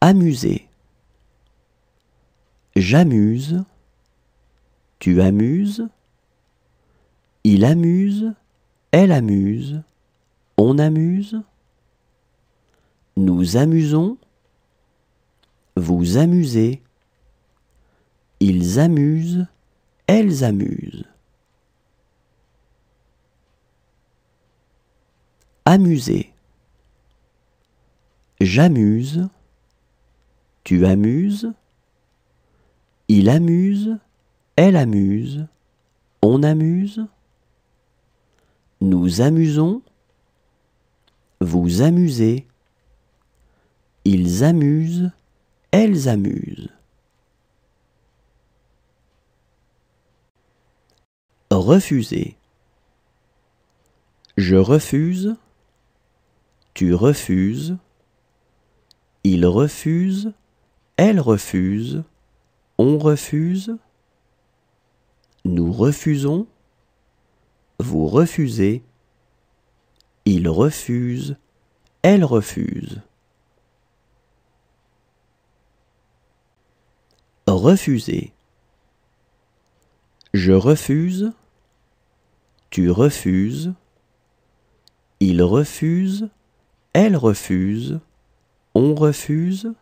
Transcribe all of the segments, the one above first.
Amuser. J'amuse. Tu amuses. Il amuse. Elle amuse. On amuse. Nous amusons. Vous amusez. Ils amusent. Elles amusent. Amuser. J'amuse. Tu amuses. Il amuse. Elle amuse. On amuse. Nous amusons. Vous amusez. Ils amusent. Elles amusent. Refuser. Je refuse. Tu refuses. Il refuse. Elle refuse. On refuse. Nous refusons. Vous refusez. Il refuse. Elle refuse. Refuser. Je refuse. Tu refuses. Il refuse. Elle refuse. On refuse.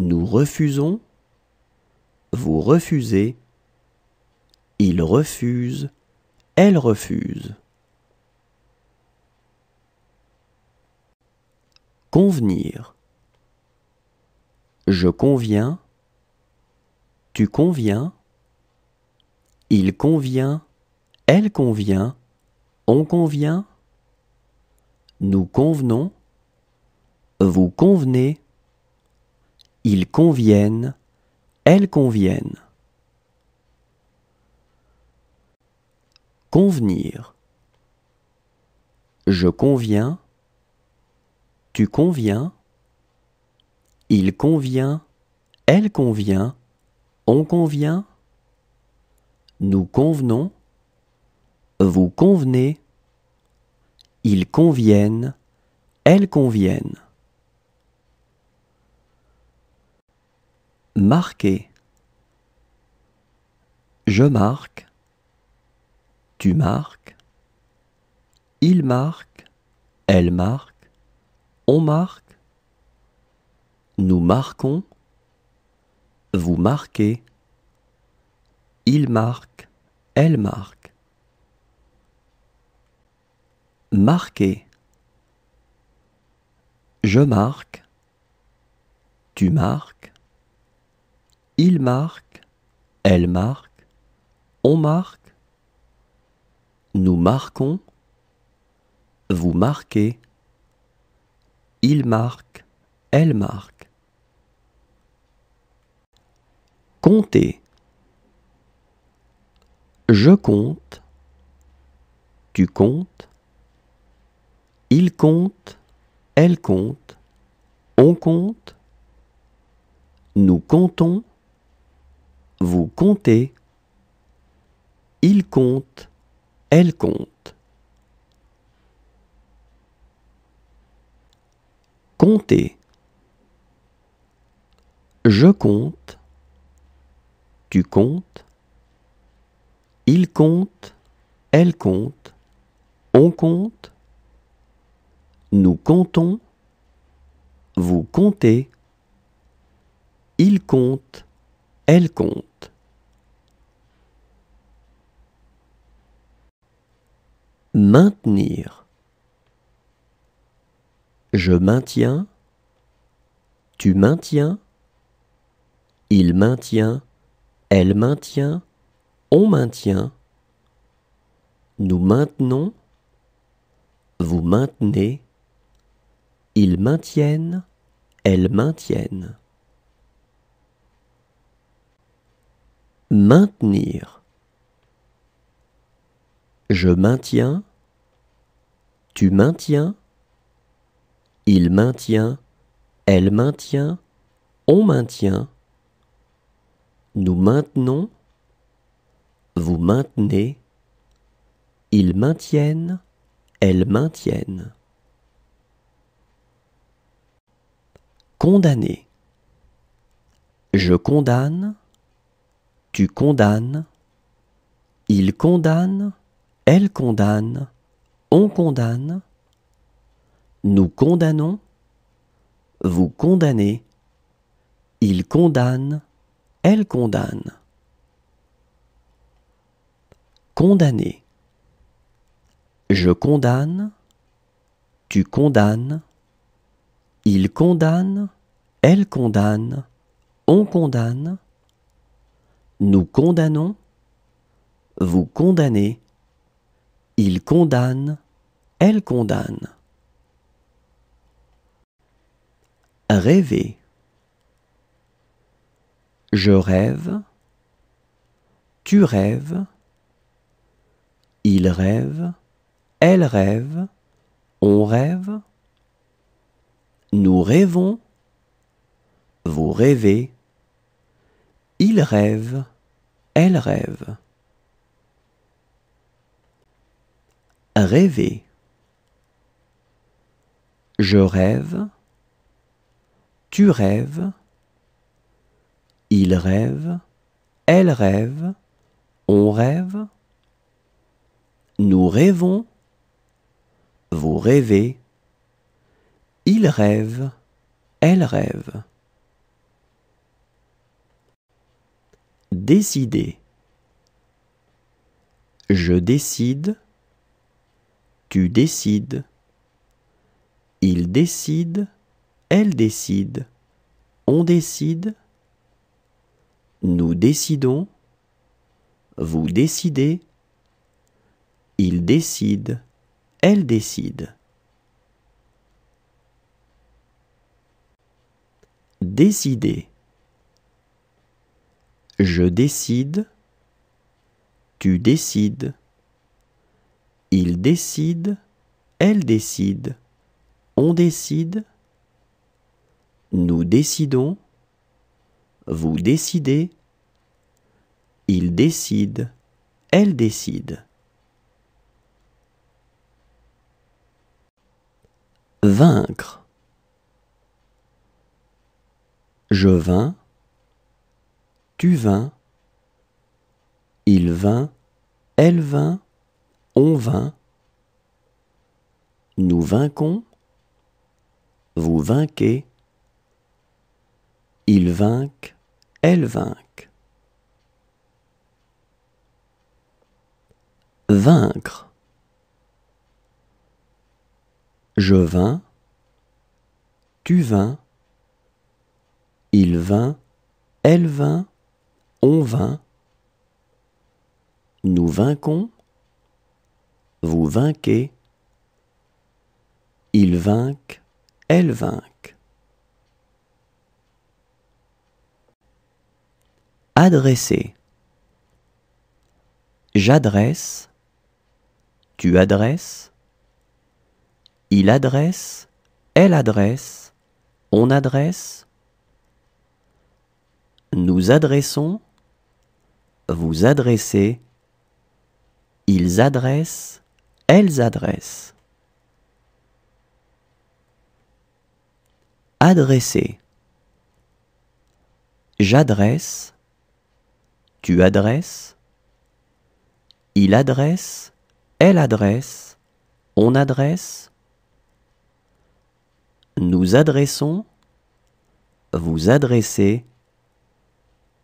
Nous refusons. Vous refusez. Il refuse. Elle refuse. Convenir. Je conviens. Tu conviens. Il convient. Elle convient. On convient. Nous convenons. Vous convenez. Ils conviennent. Elles conviennent. Convenir. Je conviens. Tu conviens. Il convient. Elle convient. On convient. Nous convenons. Vous convenez. Ils conviennent. Elles conviennent. Marquer. Je marque. Tu marques. Il marque. Elle marque. On marque. Nous marquons. Vous marquez. Il marque. Elle marque. Marquer. Je marque. Tu marques. Il marque. Elle marque. On marque. Nous marquons. Vous marquez. Il marque. Elle marque. Compter. Je compte. Tu comptes. Il compte. Elle compte. On compte. Nous comptons. Vous comptez. Il compte. Elle compte. Compter. Je compte. Tu comptes. Il compte. Elle compte. On compte. Nous comptons. Vous comptez. Il compte. Elle compte. Maintenir. Je maintiens. Tu maintiens. Il maintient. Elle maintient. On maintient. Nous maintenons. Vous maintenez. Ils maintiennent. Elles maintiennent. Maintenir. Je maintiens. Tu maintiens. Il maintient. Elle maintient. On maintient. Nous maintenons. Vous maintenez. Ils maintiennent. Elles maintiennent. Condamner. Je condamne, tu condamnes, il condamne, elle condamne, on condamne, nous condamnons, vous condamnez, il condamne, elle condamne. Condamner. Je condamne, tu condamnes, il condamne, elle condamne, on condamne, nous condamnons, vous condamnez, il condamne, elle condamne. Rêver. Je rêve, tu rêves, il rêve, elle rêve, on rêve, nous rêvons, vous rêvez, il rêve, elle rêve. Rêver. Je rêve, tu rêves, il rêve, elle rêve, on rêve, nous rêvons, vous rêvez, il rêve, elle rêve. Décider. Je décide, tu décides, il décide, elle décide, on décide, nous décidons, vous décidez, il décide, elle décide. Décider. Je décide, tu décides, il décide, elle décide, on décide, nous décidons, vous décidez, il décide, elle décide. Vaincre. Je vins, tu vins, il vint, elle vint, on vint, nous vainquons, vous vainquez, il vainque, elle vainque. Vaincre. Je vins, tu vins, il vint, elle vint, on vint, nous vainquons, vous vainquez, il vainque, elle vainque. Adresser. J'adresse, tu adresses, il adresse, elle adresse, on adresse, nous adressons, vous adressez, ils adressent, elles adressent. Adresser. J'adresse, tu adresses, il adresse, elle adresse, on adresse, nous adressons, vous adressez,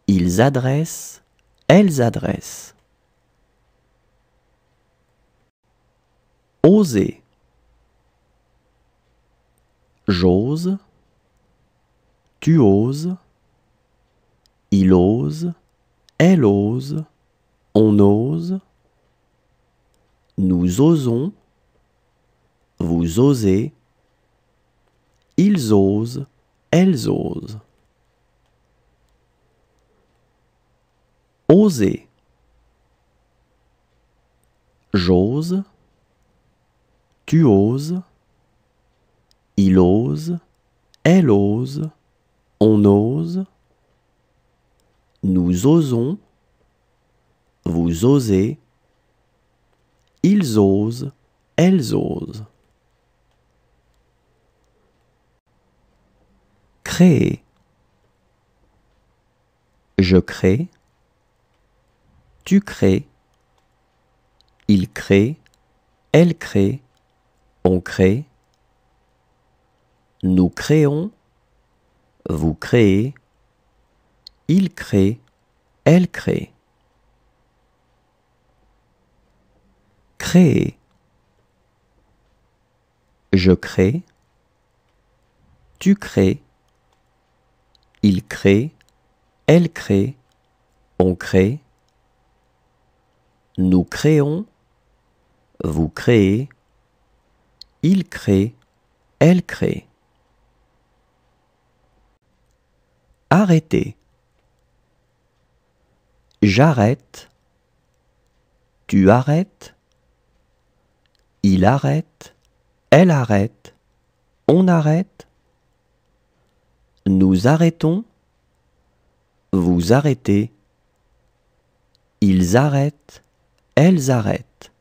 ils adressent, elles adressent. Oser. J'ose, tu oses, il ose, elle ose, on ose, nous osons, vous osez, ils osent, elles osent. Oser. J'ose, tu oses, il ose, elle ose, on ose, nous osons, vous osez, ils osent, elles osent. Créer. Je crée. Tu crées. Il crée. Elle crée. On crée. Nous créons. Vous créez. Il crée. Elle crée. Créer. Je crée. Tu crées. Il crée. Elle crée. On crée. Nous créons. Vous créez. Il crée. Elle crée. Arrêter. J'arrête. Tu arrêtes. Il arrête. Elle arrête. On arrête. Nous arrêtons. Vous arrêtez. Ils arrêtent. Elles arrêtent.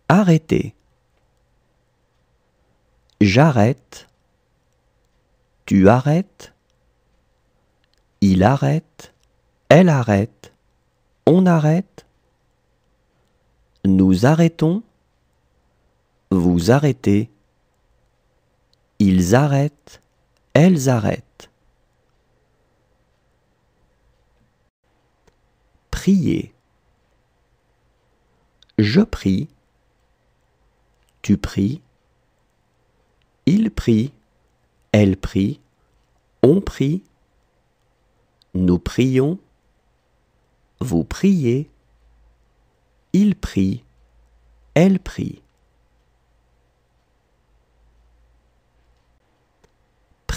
Arrêter. J'arrête. Tu arrêtes. Il arrête. Elle arrête. On arrête. Nous arrêtons. Vous arrêtez. Ils arrêtent. Elles arrêtent. Prier. Je prie. Tu pries. Il prie. Elle prie. On prie. Nous prions. Vous priez. Il prie. Elle prie.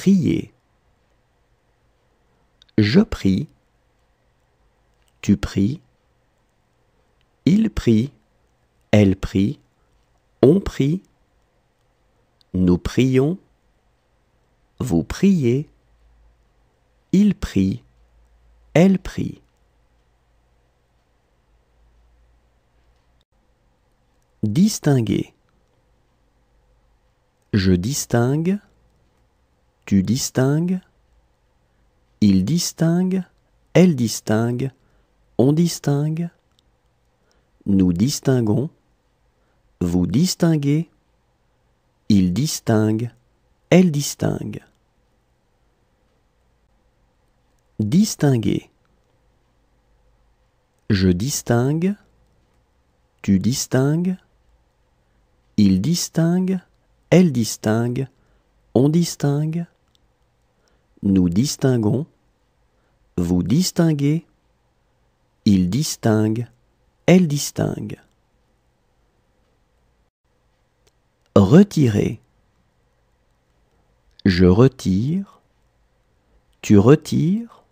Prier. Je prie. Tu pries. Il prie. Elle prie. On prie. Nous prions. Vous priez. Il prie. Elle prie. Distinguer. Je distingue. Tu distingues. Il distingue. Elle distingue. On distingue. Nous distinguons. Vous distinguez. Il distingue. Elle distingue. Distinguer. Je distingue. Tu distingues. Il distingue. Elle distingue. On distingue. Nous distinguons. Vous distinguez. Il distingue. Elle distingue. Retirer. Je retire. Tu retires.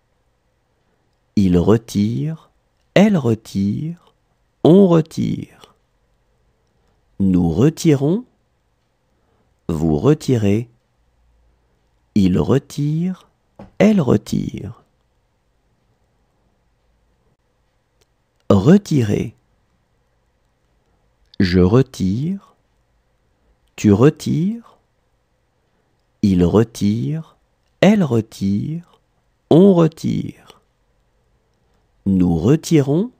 Il retire. Elle retire. On retire. Nous retirons. Vous retirez. Il retire. Elle retire. Retirer. Je retire. Tu retires. Il retire. Elle retire. On retire. Nous retirons.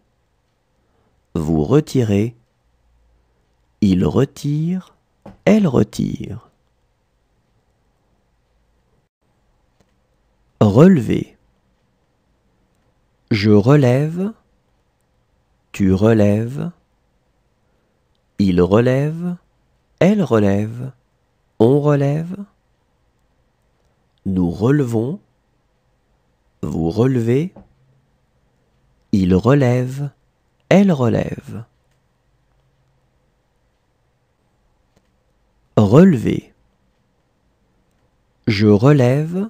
Vous retirez. Il retire. Elle retire. Relever. Je relève. Tu relèves. Il relève. Elle relève. On relève. Nous relevons. Vous relevez. Il relève. Elle relève. Relever. Je relève.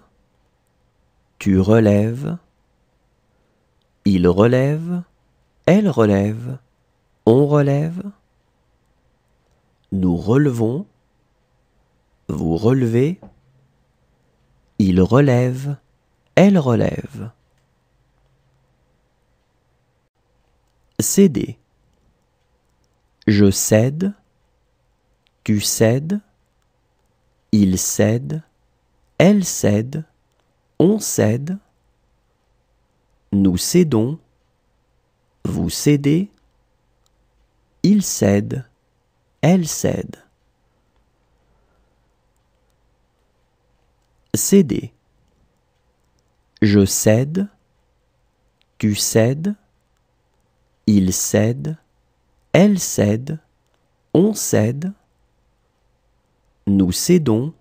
Tu relèves. Il relève. Elle relève. On relève. Nous relevons. Vous relevez. Il relève. Elle relève. Céder. Je cède. Tu cèdes. Il cède, elle cède, on cède. Nous cédons, vous cédez. Il cède, elle cède. Céder. Je cède, tu cèdes, il cède, elle cède, on cède. Nous cédons,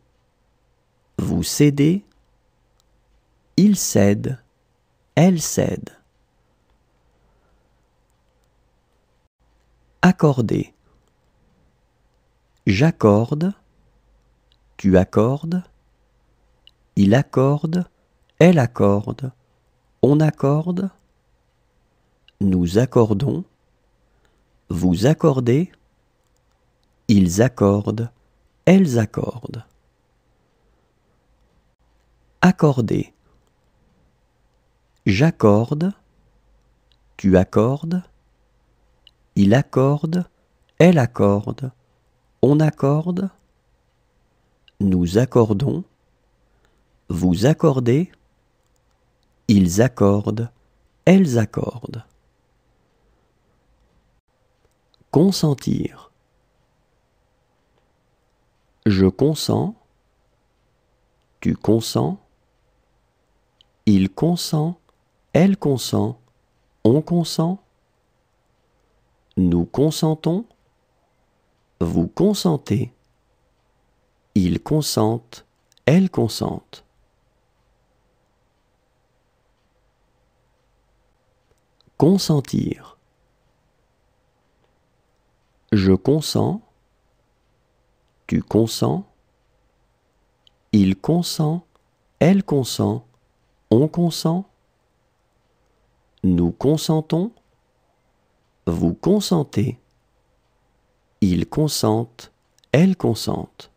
vous cédez, il cède, elle cède. Accorder. J'accorde, tu accordes, il accorde, elle accorde, on accorde. Nous accordons, vous accordez, ils accordent, elles accordent. Accorder. J'accorde, tu accordes, il accorde, elle accorde, on accorde. Nous accordons, vous accordez, ils accordent, elles accordent. Consentir. Je consens, tu consens, il consent, elle consent, on consent. Nous consentons, vous consentez, ils consentent, elles consentent. Consentir. Je consens, tu consens, il consent, elle consent, on consent. Nous consentons, vous consentez, ils consentent, elles consentent.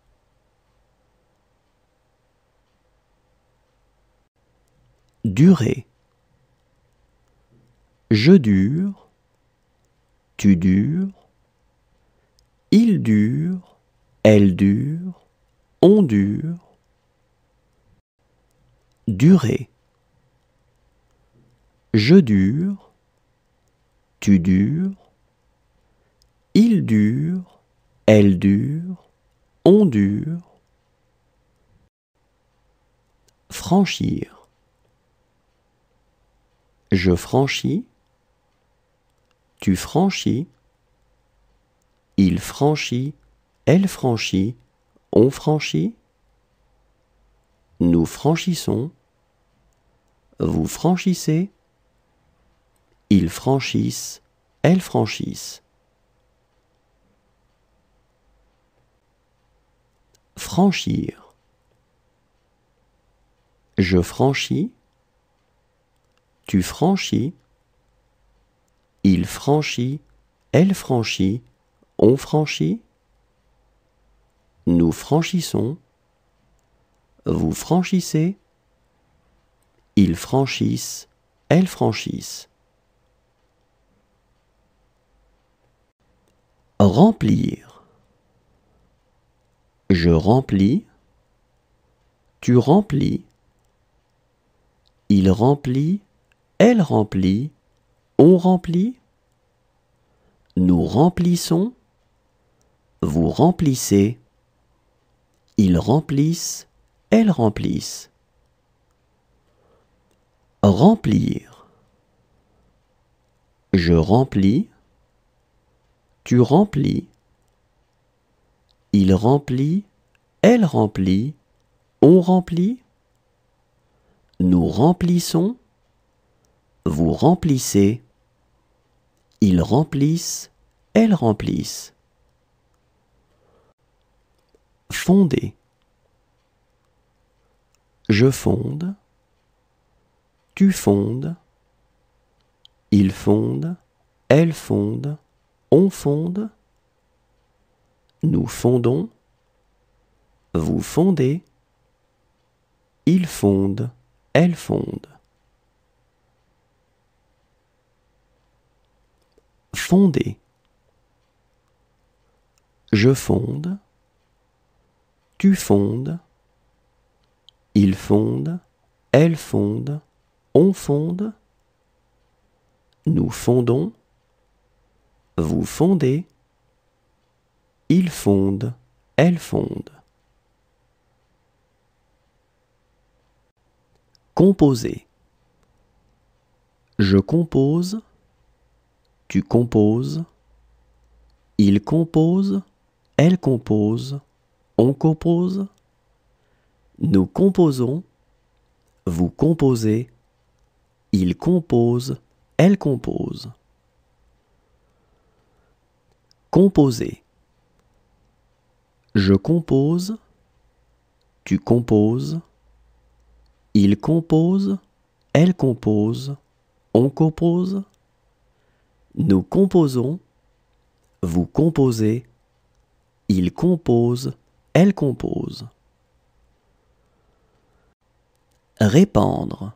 Durer. Je dure, tu dures, il dure, elle dure, on dure. Durer. Je dure, tu dures, il dure, elle dure, on dure. Franchir. Je franchis, tu franchis, il franchit, elle franchit, on franchit. Nous franchissons, vous franchissez, ils franchissent, elles franchissent. Franchir. Je franchis, tu franchis, il franchit, elle franchit, on franchit. Nous franchissons, vous franchissez, ils franchissent, elles franchissent. Remplir. Je remplis, tu remplis, il remplit, elle remplit, on remplit. Nous remplissons, vous remplissez, ils remplissent, elles remplissent. Remplir. Je remplis, tu remplis, il remplit, elle remplit, on remplit. Nous remplissons, vous remplissez, ils remplissent, elles remplissent. Fonder. Je fonde, tu fondes, il fonde, elle fonde, on fonde. Nous fondons, vous fondez, ils fondent, elles fondent. Fonder. Je fonde, tu fondes, il fonde, elle fonde, on fonde, nous fondons, vous fondez, il fonde, elle fonde. Composer. Je compose, tu composes, il compose, elle compose, on compose, nous composons, vous composez, il compose, elle compose. Composer. Je compose, tu composes, il compose, elle compose, on compose, nous composons, vous composez, il compose, elle compose. Répandre.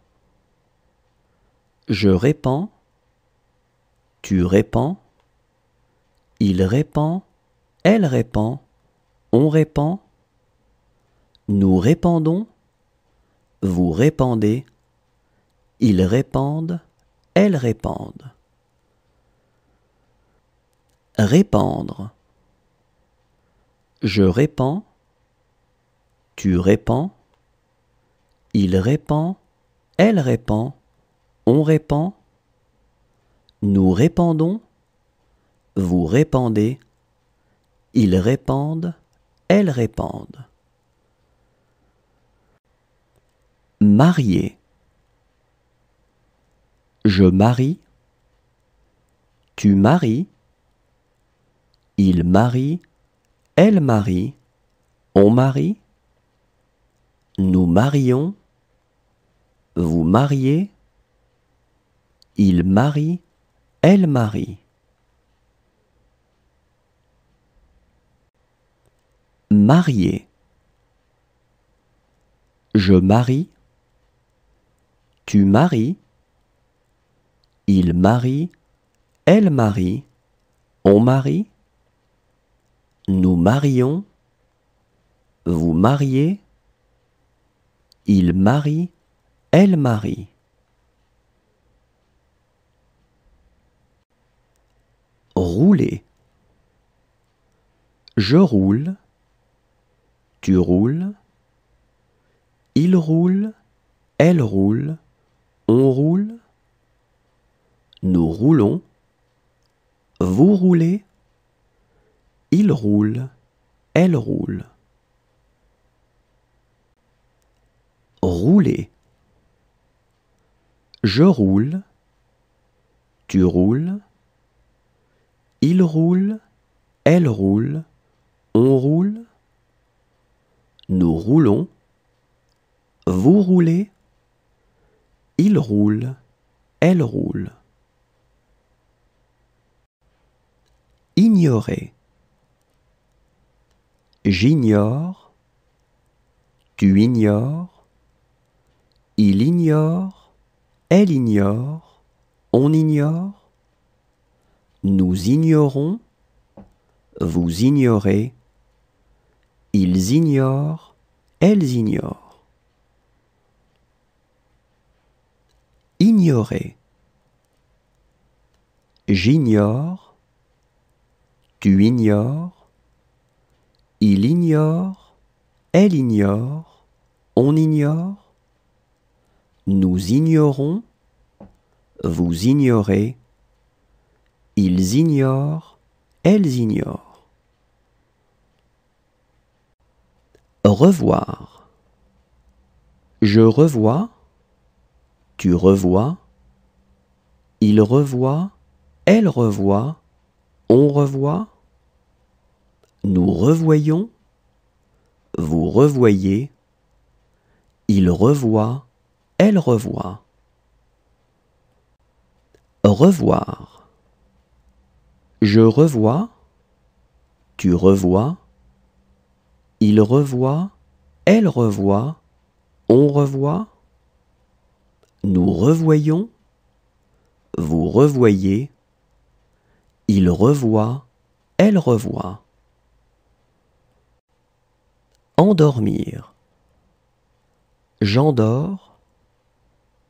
Je répands, tu répands, il répand, elle répand, on répand, nous répandons, vous répandez, ils répandent, elles répandent. Répandre. Je répands, tu répands, il répand, elle répand, on répand, nous répandons, vous répandez, ils répandent, elles répandent. Marier. Je marie, tu maries, il marie, elle marie, on marie, nous marions, vous mariez, il marie, elle marie. Marier. Je marie, tu maries, il marie, elle marie, on marie, nous marions, vous mariez, il marie, elle marie. Rouler. Je roule, tu roules, il roule, elle roule, on roule, nous roulons, vous roulez, il roule, elle roule. Rouler. Je roule, tu roules, il roule, elle roule, on roule, nous roulons, vous roulez, il roule, elle roule. Ignorer. J'ignore, tu ignores, il ignore, elle ignore, on ignore, nous ignorons, vous ignorez, ils ignorent, elles ignorent. Ignorer. J'ignore, tu ignores, il ignore, elle ignore, on ignore, nous ignorons, vous ignorez, ils ignorent, elles ignorent. Revoir. Je revois, tu revois, il revoit, elle revoit, on revoit, nous revoyons, vous revoyez, il revoit, elle revoit. Revoir. Je revois, tu revois, il revoit, elle revoit, on revoit, nous revoyons, vous revoyez, il revoit, elle revoit. Endormir. J'endors,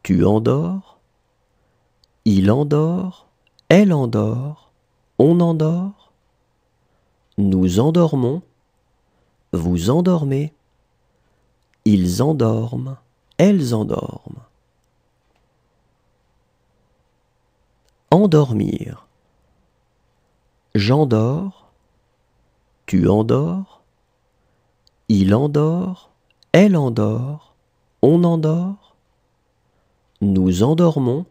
tu endors, il endort, elle endort, on endort, nous endormons, vous endormez, ils endorment, elles endorment. Endormir. J'endors, tu endors, il endort, elle endort, on endort, nous endormons,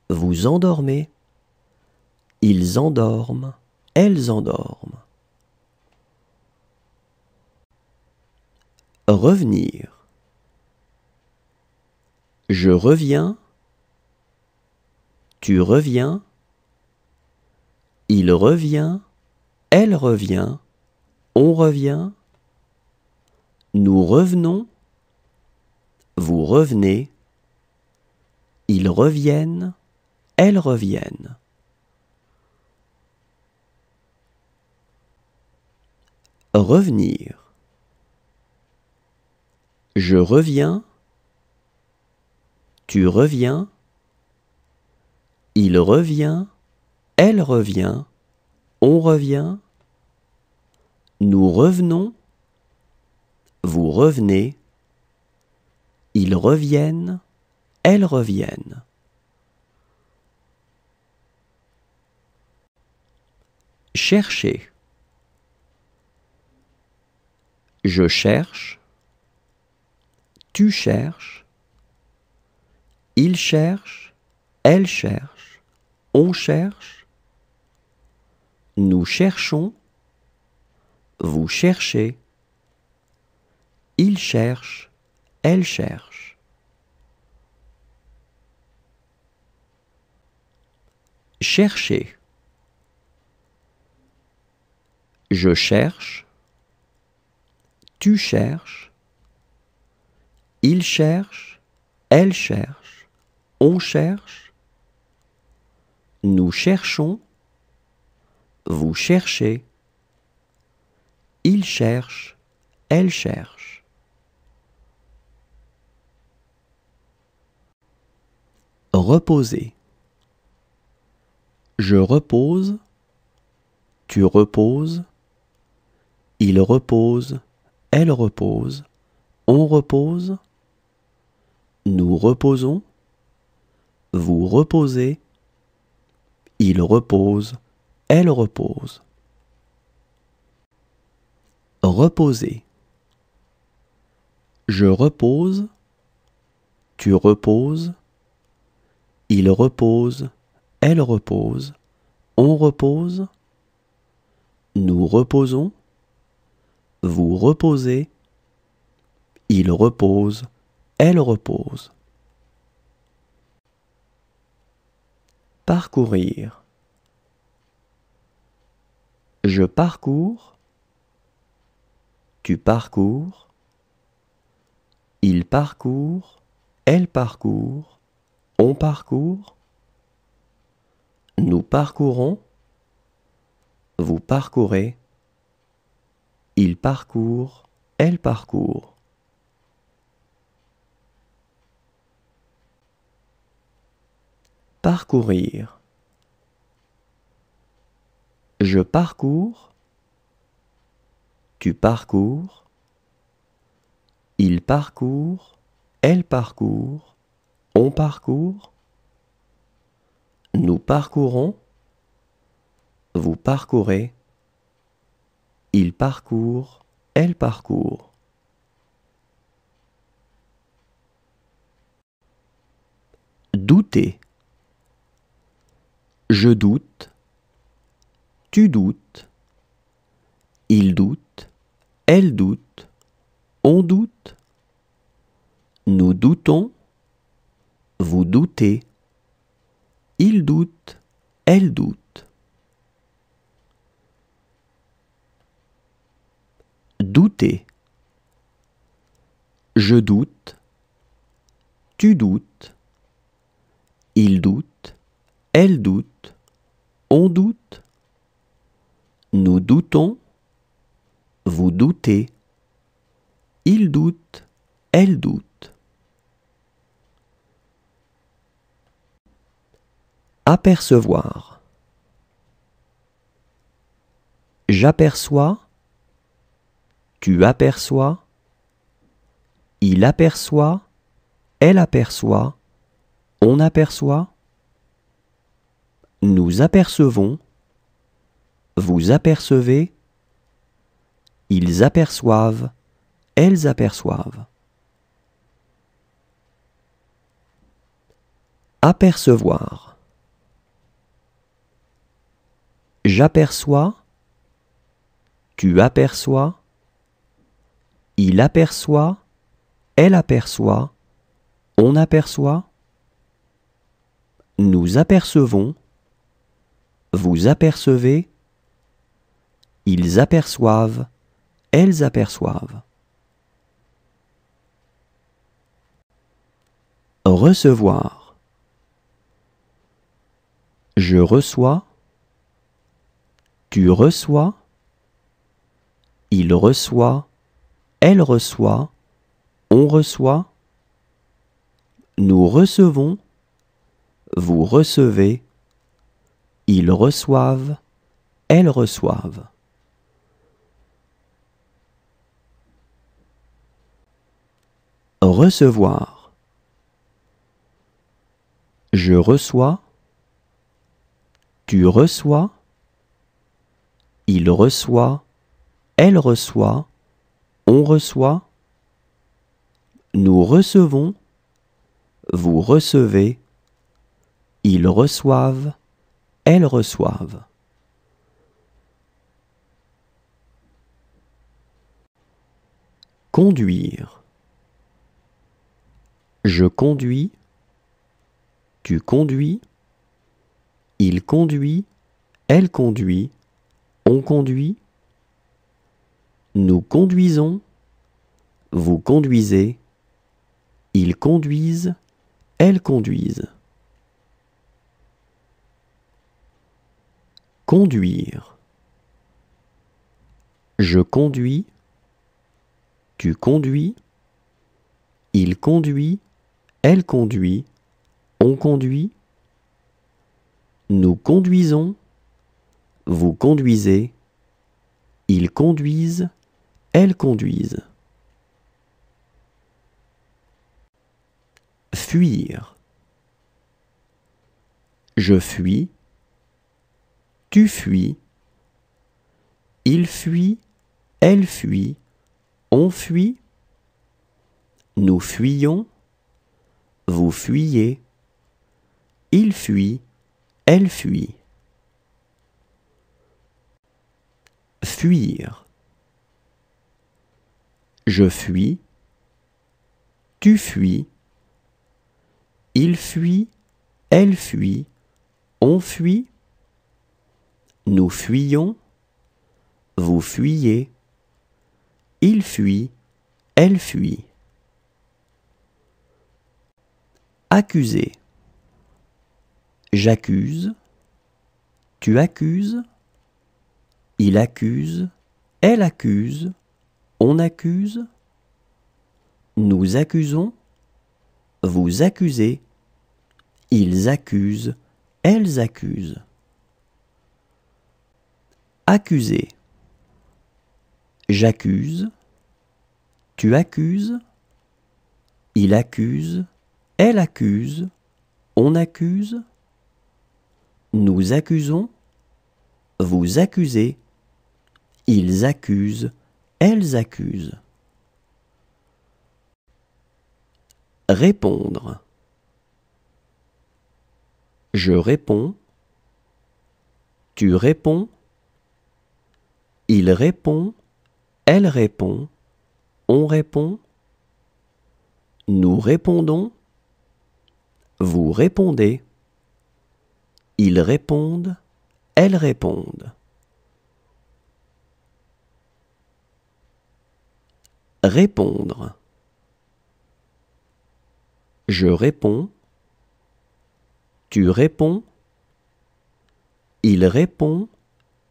vous endormez, ils endorment, elles endorment. Revenir. Je reviens, tu reviens, il revient, elle revient, on revient, nous revenons, vous revenez, ils reviennent, elles reviennent. Revenir. Je reviens, tu reviens, il revient, elle revient, on revient, nous revenons, vous revenez, ils reviennent, elles reviennent. Chercher. Je cherche, tu cherches, il cherche, elle cherche, on cherche, nous cherchons, vous cherchez, il cherche, elle cherche. Chercher. Je cherche, tu cherches, il cherche, elle cherche, on cherche, nous cherchons, vous cherchez, il cherche, elle cherche. Reposer. Je repose, tu reposes, il repose, elle repose, on repose, nous reposons, vous reposez, il repose, elle repose. Reposer. Je repose, tu reposes, il repose, elle repose, on repose, nous reposons, vous reposez, il repose, elle repose. Parcourir. Je parcours, tu parcours, il parcourt, elle parcourt, on parcourt, nous parcourons, vous parcourez, il parcourt, elle parcourt. Parcourir. Je parcours, tu parcours, il parcourt, elle parcourt, on parcourt, nous parcourons, vous parcourez, il parcourt, elle parcourt. Douter. Je doute, tu doutes, il doute, elle doute, on doute, nous doutons, vous doutez, il doute, elle doute. Douter. Je doute, tu doutes, il doute, elle doute, on doute, nous doutons, vous doutez, il doute, elle doute. Apercevoir. J'aperçois, tu aperçois, il aperçoit, elle aperçoit, on aperçoit, nous apercevons, vous apercevez, ils aperçoivent, elles aperçoivent. Apercevoir. J'aperçois, tu aperçois, il aperçoit, elle aperçoit, on aperçoit, nous apercevons, vous apercevez, ils aperçoivent, elles aperçoivent. Recevoir. Je reçois, tu reçois, il reçoit, elle reçoit, on reçoit, nous recevons, vous recevez, ils reçoivent, elles reçoivent. Recevoir. Je reçois, tu reçois, il reçoit, elle reçoit, on reçoit, nous recevons, vous recevez, ils reçoivent, elles reçoivent. Conduire. Je conduis, tu conduis, il conduit, elle conduit, on conduit, nous conduisons, vous conduisez, ils conduisent, elles conduisent. Conduire. Je conduis, tu conduis, il conduit, elle conduit, on conduit, nous conduisons, vous conduisez, ils conduisent, elles conduisent. Fuir. Je fuis, tu fuis, il fuit, elle fuit, on fuit, nous fuyons, vous fuyez, il fuit, elle fuit. Fuir. Je fuis, tu fuis, il fuit, elle fuit, on fuit, nous fuyons, vous fuyez, il fuit, elle fuit. Accuser. J'accuse, tu accuses, il accuse, elle accuse, on accuse, nous accusons, vous accusez, ils accusent, elles accusent. Accuser. J'accuse, tu accuses, il accuse, elle accuse, on accuse, nous accusons, vous accusez, ils accusent, elles accusent. Répondre. Je réponds, tu réponds, il répond, elle répond, on répond, nous répondons, vous répondez, ils répondent, elles répondent. Répondre. Je réponds, tu réponds, il répond,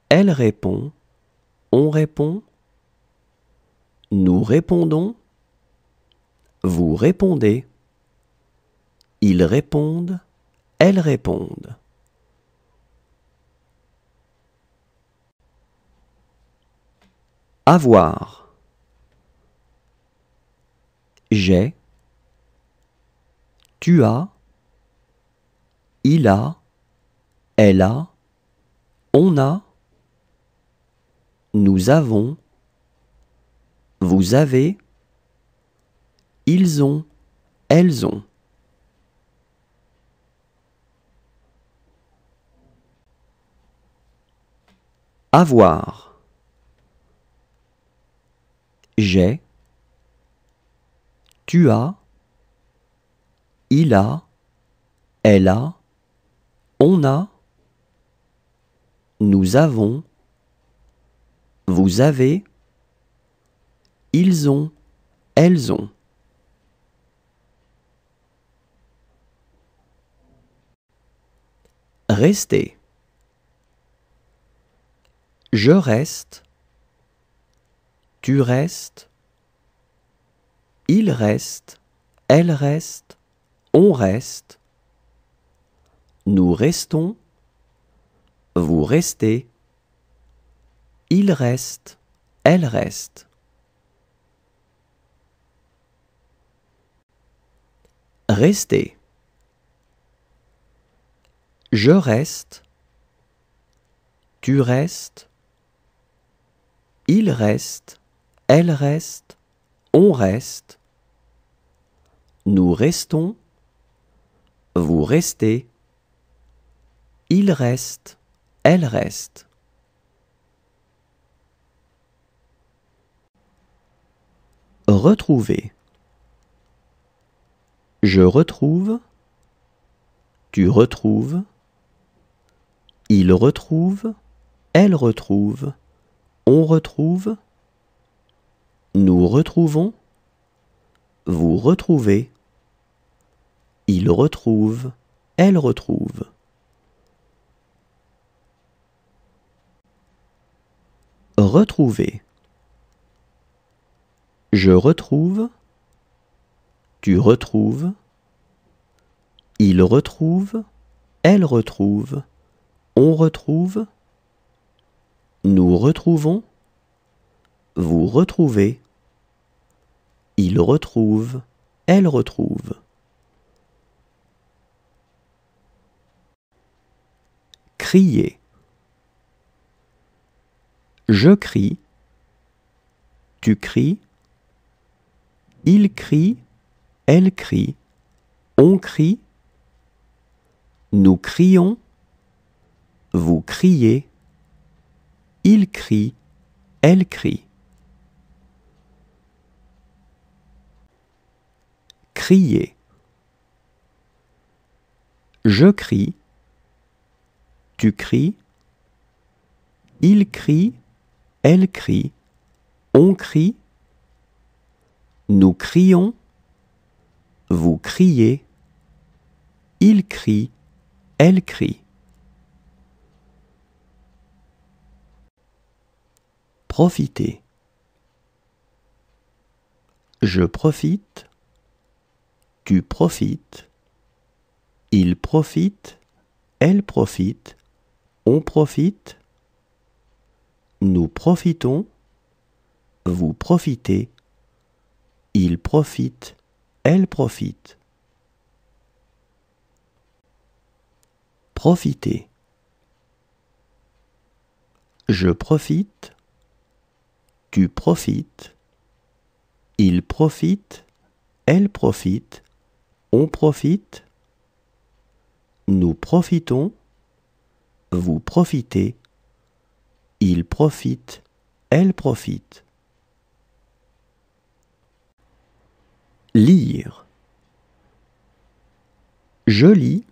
elle répond, on répond, nous répondons, Vous répondez. Ils répondent. Elles répondent. Avoir. J'ai. Tu as. Il a. Elle a. On a. Nous avons. Vous avez. Ils ont. Elles ont. Avoir. J'ai. Tu as. Il a. Elle a. On a. Nous avons. Vous avez. Ils ont. Elles ont. Rester. Je reste. Tu restes. Il reste. Elle reste. On reste. Nous restons. Vous restez. Il reste. Elle reste. Rester. Je reste. Tu restes. Il reste. Elle reste. On reste. Nous restons. Vous restez. Il reste. Elle reste. Retrouver. Je retrouve. Tu retrouves. Il retrouve. Elle retrouve. On retrouve. Nous retrouvons. Vous retrouvez. Il retrouve. Elle retrouve. Retrouver. Je retrouve. Tu retrouves. Il retrouve. Elle retrouve. On retrouve. Nous retrouvons. Vous retrouvez. Il retrouve. Elle retrouve. Crier. Je crie. Tu cries. Il crie. Elle crie. On crie. Nous crions. Vous criez. Il crie. Elle crie. Crier. Je crie. Tu cries. Il crie. Elle crie. On crie. Nous crions. Vous criez. Il crie. Elle crie. Profiter. Je profite. Tu profites. Il profite. Elle profite. On profite. Nous profitons. Vous profitez. Il profite. Elle profite. Profiter. Je profite. Tu profites. Il profite. Elle profite. On profite. Nous profitons. Vous profitez. Il profite. Elle profite. Lire. Je lis.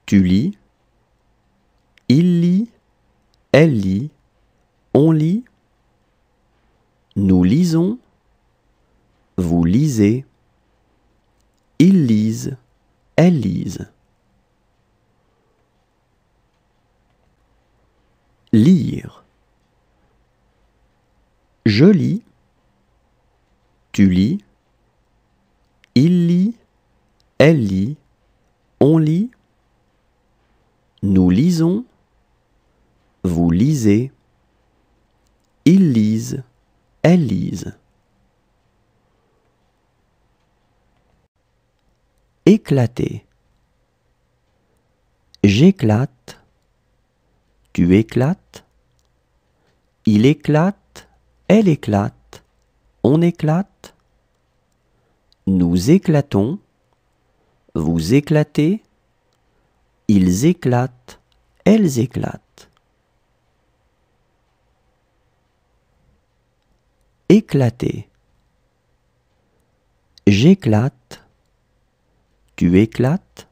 Tu lis. Il lit. Elle lit. On lit. Nous lisons. Vous lisez. Ils lisent. Elles lisent. Lire. Je lis. Tu lis. Il lit, elle lit, on lit. Nous lisons, vous lisez. Ils lisent, elles lisent. Éclater. J'éclate, tu éclates. Il éclate, elle éclate, on éclate. Nous éclatons, vous éclatez. Ils éclatent, elles éclatent. Éclater. J'éclate, tu éclates.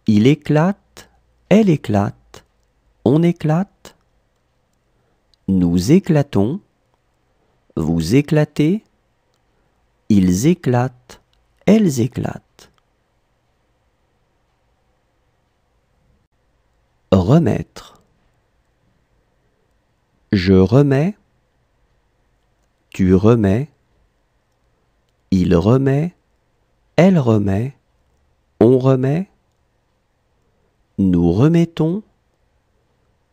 Il éclate, elle éclate, on éclate. Nous éclatons, vous éclatez. Ils éclatent, elles éclatent. Remettre. Je remets, tu remets. Il remet, elle remet, on remet. Nous remettons,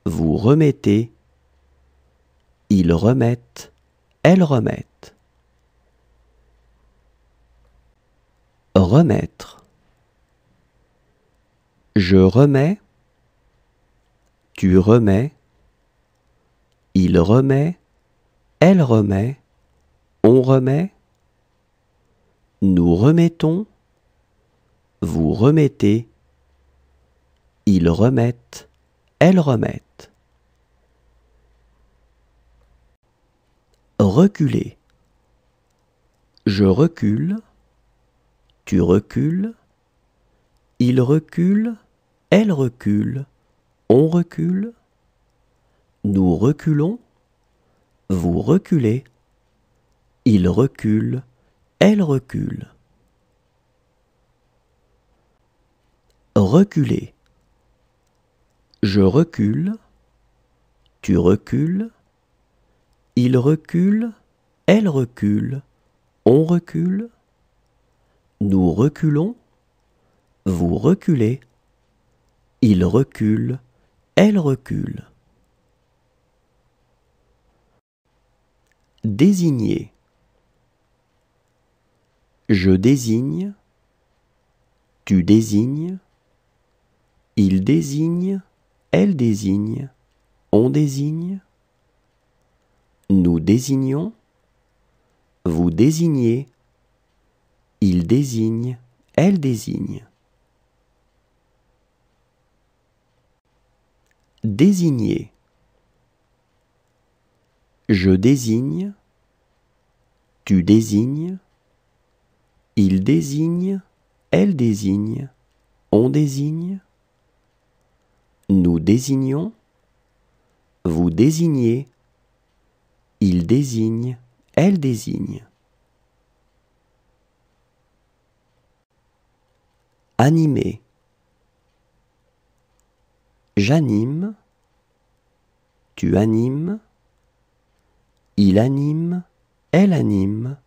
vous remettez. Ils remettent, elles remettent. Remettre. Je remets, tu remets. Il remet, elle remet, on remet. Nous remettons, vous remettez. Ils remettent, elles remettent. Reculer. Je recule, tu recules. Il recule, elle recule, on recule. Nous reculons, vous reculez. Il recule, elle recule. Reculer. Je recule, tu recules. Il recule, elle recule, on recule. Nous reculons, vous reculez. Il recule, elle recule. Désigner. Je désigne, tu désignes. Il désigne, elle désigne, on désigne. Nous désignons, vous désignez. Il désigne, elle désigne. Désigner. Je désigne, tu désignes. Il désigne, elle désigne, on désigne. Nous désignons, vous désignez. Il désigne, elle désigne. Animer. J'anime, tu animes. Il anime, elle anime,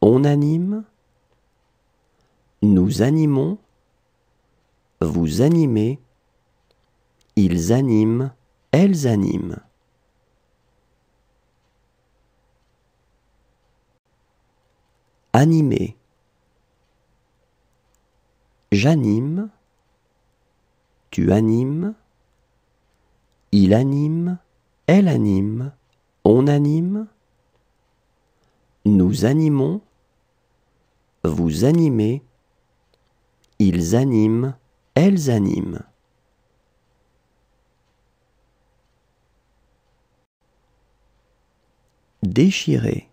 on anime. Nous animons, vous animez. Ils animent, elles animent. Animer. J'anime, tu animes. Il anime, elle anime, on anime. Nous animons, vous animez. Ils animent, elles animent. Déchirer.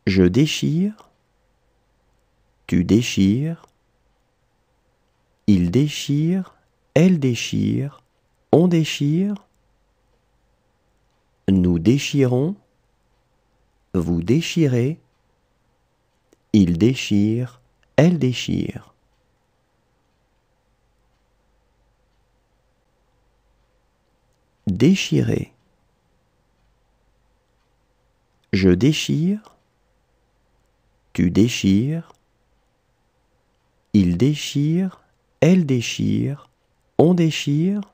Je déchire, tu déchires. Il déchire, elle déchire, on déchire. Nous déchirons, vous déchirez. Il déchire, elle déchire. Déchirer. Je déchire, tu déchires, il déchire, elle déchire, on déchire,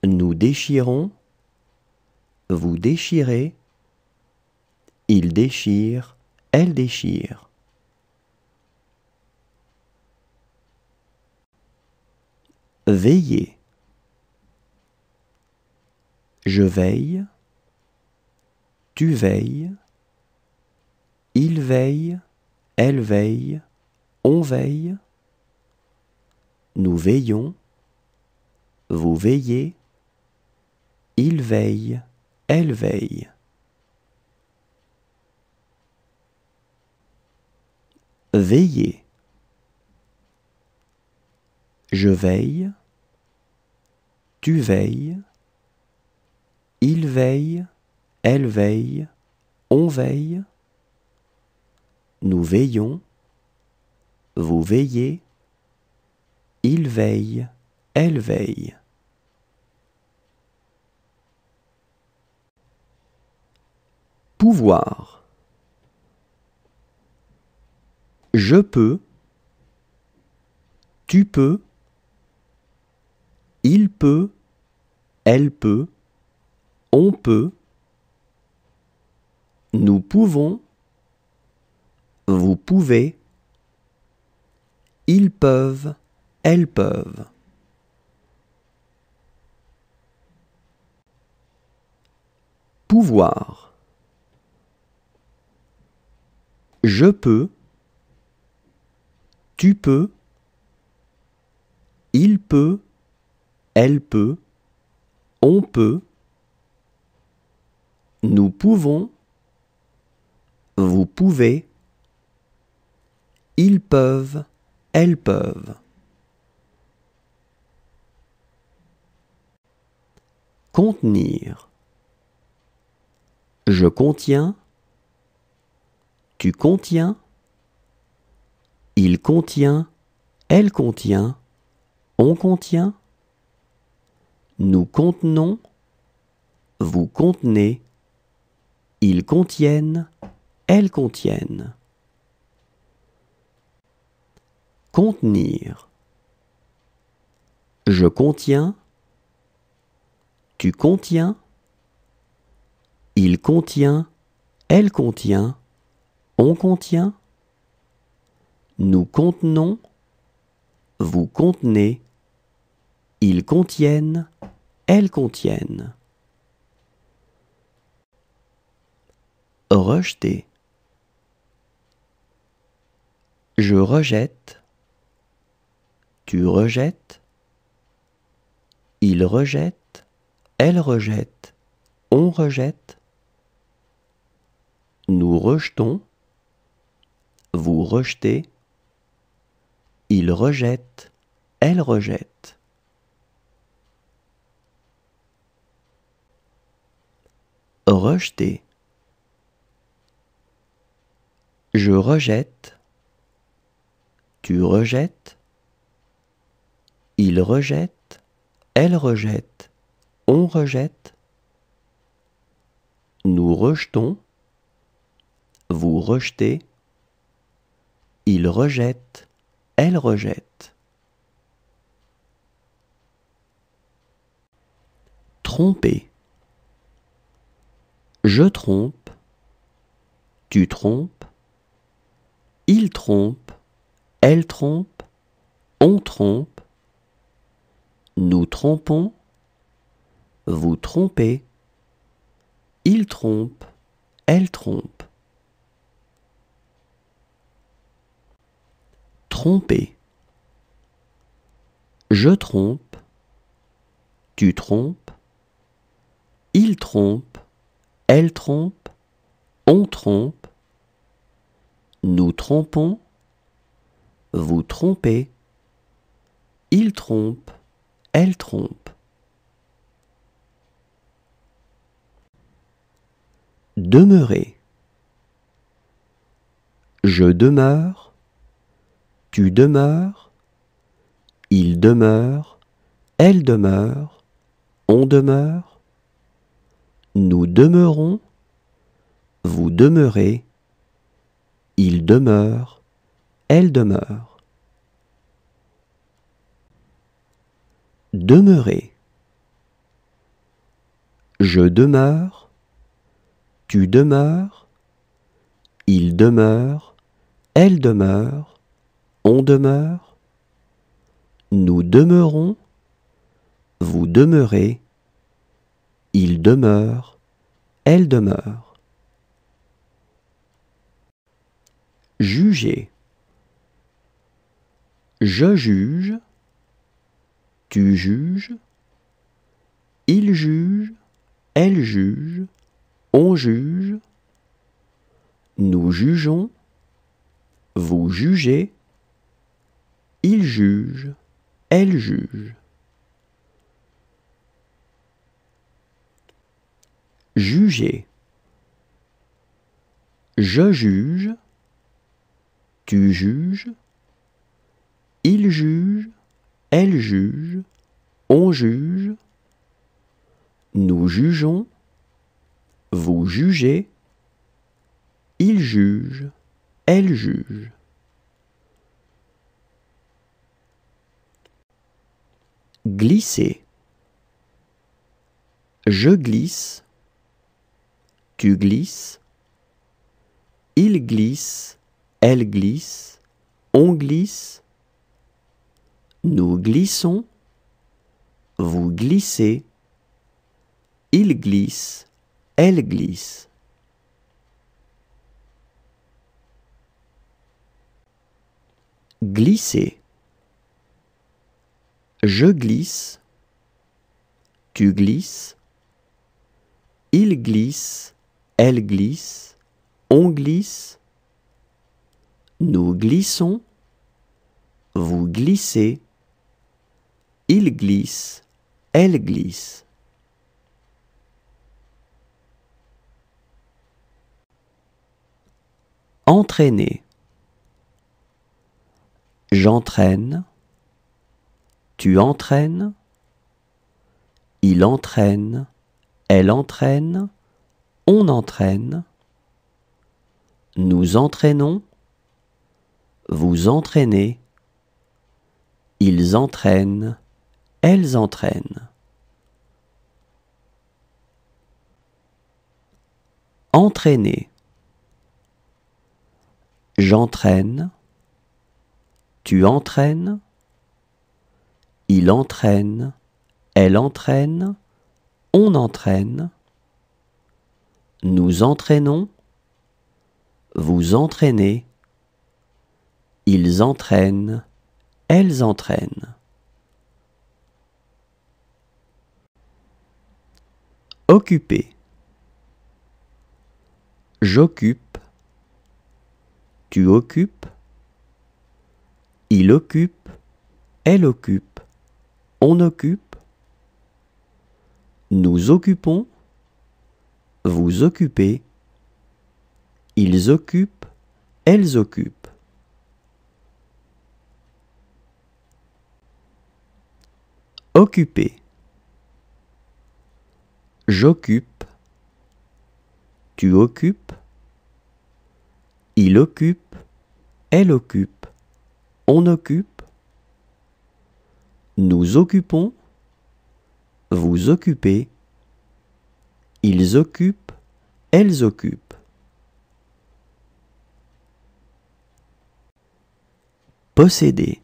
nous déchirons, vous déchirez, il déchire, elle déchire. Veiller. Je veille, tu veilles, il veille, elle veille, on veille, nous veillons, vous veillez, il veille, elle veille. Veiller. Je veille, tu veilles, il veille, elle veille, on veille, nous veillons, vous veillez, il veille, elle veille. Pouvoir. Je peux, tu peux, il peut, elle peut, on peut, nous pouvons, vous pouvez, ils peuvent, elles peuvent. Pouvoir. Je peux, tu peux, il peut, elle peut, on peut, nous pouvons, vous pouvez, ils peuvent, elles peuvent. Contenir. Je contiens, tu contiens, il contient, elle contient, on contient, nous contenons, vous contenez, ils contiennent, elles contiennent. Contenir. Je contiens, tu contiens, il contient, elle contient, on contient, nous contenons, vous contenez, ils contiennent, elles contiennent. Rejeter. Je rejette, tu rejettes, il rejette, elle rejette, on rejette, nous rejetons, vous rejetez, il rejette, elle rejette. Rejeter. Je rejette, tu rejettes, il rejette, elle rejette, on rejette, nous rejetons, vous rejetez, il rejette, elle rejette. Tromper. Je trompe, tu trompes, il trompe, elle trompe, on trompe, nous trompons, vous trompez, il trompe, elle trompe. Tromper. Je trompe, tu trompes, il trompe, elle trompe, on trompe, nous trompons, vous trompez, il trompe, elle trompe. Demeurer. Je demeure, tu demeures, il demeure, elle demeure, on demeure, nous demeurons, vous demeurez, il demeure, elle demeure. Demeurer. Je demeure, tu demeures, il demeure, elle demeure, on demeure, nous demeurons, vous demeurez, il demeure, elle demeure. Juger. Je juge, tu juges, il juge, elle juge, on juge, nous jugeons, vous jugez, il juge, elle juge. Juger. Je juge, tu juges, il juge, elle juge, on juge, nous jugeons, vous jugez, il juge, elle juge. Glisser. Je glisse, tu glisses, il glisse, elle glisse, on glisse, nous glissons, vous glissez, il glisse, elle glisse. Glisser. Je glisse, tu glisses, il glisse, elle glisse, on glisse, nous glissons, vous glissez, il glisse, elle glisse. Entraîner. J'entraîne, tu entraînes, il entraîne, elle entraîne, on entraîne, nous entraînons, vous entraînez, ils entraînent, elles entraînent. Entraîner. J'entraîne, tu entraînes, il entraîne, elle entraîne, on entraîne, nous entraînons, vous entraînez, ils entraînent, elles entraînent. Occuper. J'occupe, tu occupes, il occupe, elle occupe, on occupe, nous occupons, vous occupez, ils occupent, elles occupent. Occuper. J'occupe, tu occupes, il occupe, elle occupe, on occupe, nous occupons, vous occupez, ils occupent, elles occupent. Posséder.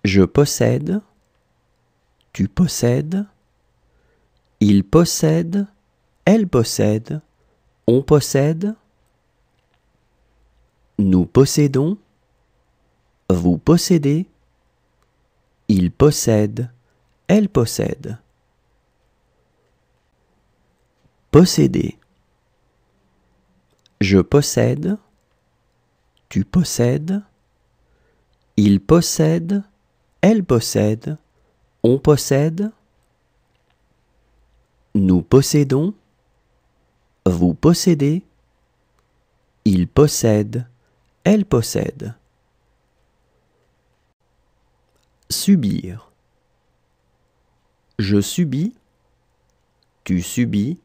Je possède, tu possèdes, il possède, elle possède, on possède, nous possédons, vous possédez, il possède, elle possède. Posséder. Je possède, tu possèdes, il possède, elle possède, on possède, nous possédons, vous possédez, il possède, elle possède. Subir. Je subis, tu subis,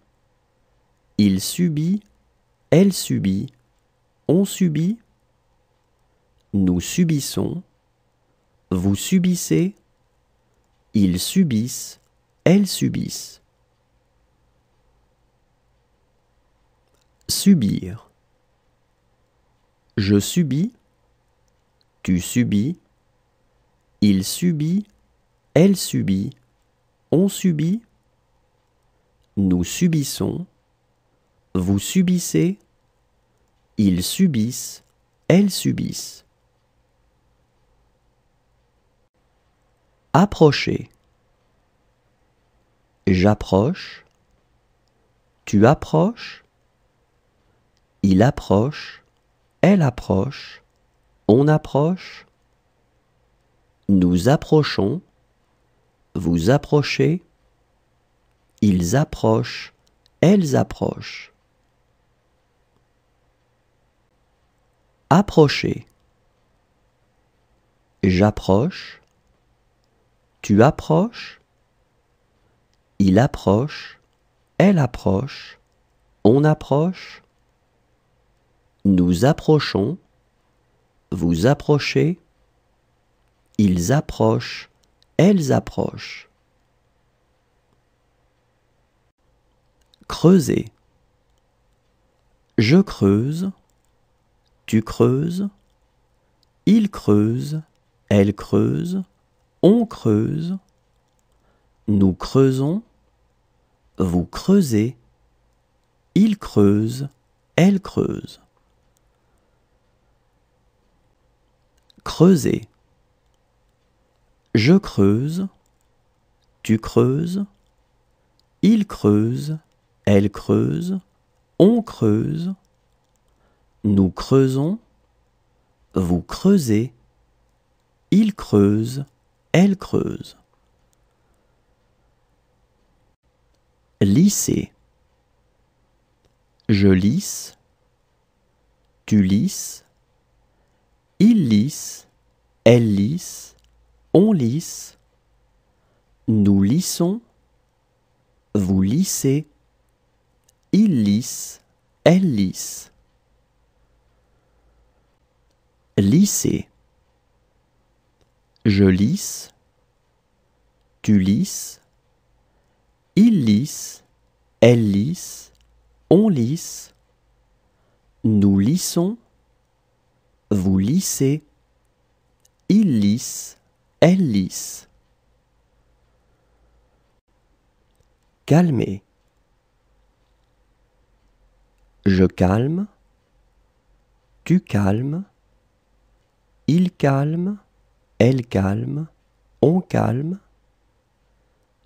il subit, elle subit, on subit, nous subissons, vous subissez, ils subissent, elles subissent. Subir. Je subis, tu subis, il subit, elle subit, on subit, nous subissons, vous subissez, ils subissent, elles subissent. Approcher. J'approche, tu approches, il approche, elle approche, on approche, nous approchons, vous approchez, ils approchent, elles approchent. Approcher. J'approche, tu approches, il approche, elle approche, on approche, nous approchons, vous approchez, ils approchent, elles approchent. Creuser. Je creuse, tu creuses, il creuse, elle creuse, on creuse, nous creusons, vous creusez, il creuse, elle creuse. Creuser. Je creuse, tu creuses, il creuse, elle creuse, on creuse, nous creusons, vous creusez, il creuse, elle creuse. Lisser. Je lisse, tu lisses, il lisse, elle lisse, on lisse, nous lissons, vous lissez, il lisse, elle lisse. Lisser. Je lisse, tu lisses, il lisse, elle lisse, on lisse, nous lissons, vous lissez, il lisse, elle lisse. Calmer. Je calme, tu calmes, il calme, elle calme, on calme,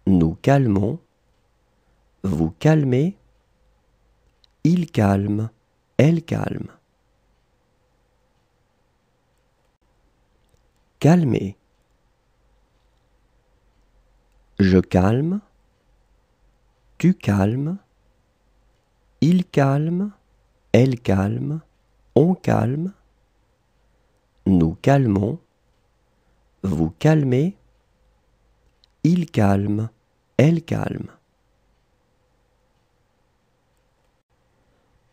nous calmons, vous calmez, il calme, elle calme. Calmer. Je calme, tu calmes, il calme, elle calme, on calme, nous calmons, vous calmez, il calme, elle calme.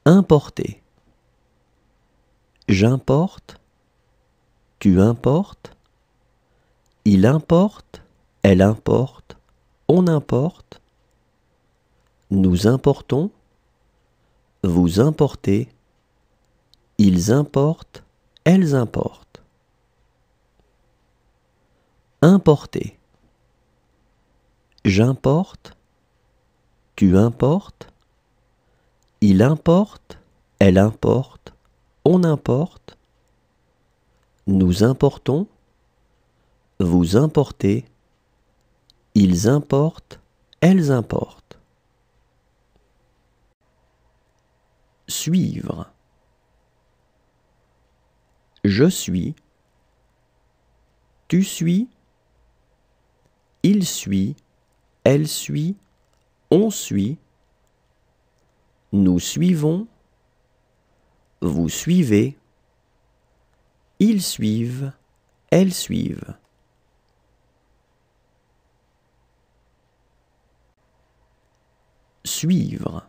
Importer. J'importe, tu importes, il importe, elle importe, on importe, nous importons, vous importez, ils importent, elles importent. Importer. J'importe, tu importes, il importe, elle importe, on importe, nous importons, vous importez, ils importent, elles importent. Suivre. Je suis, tu suis, il suit, elle suit, on suit, nous suivons, vous suivez, ils suivent, elles suivent. Suivre.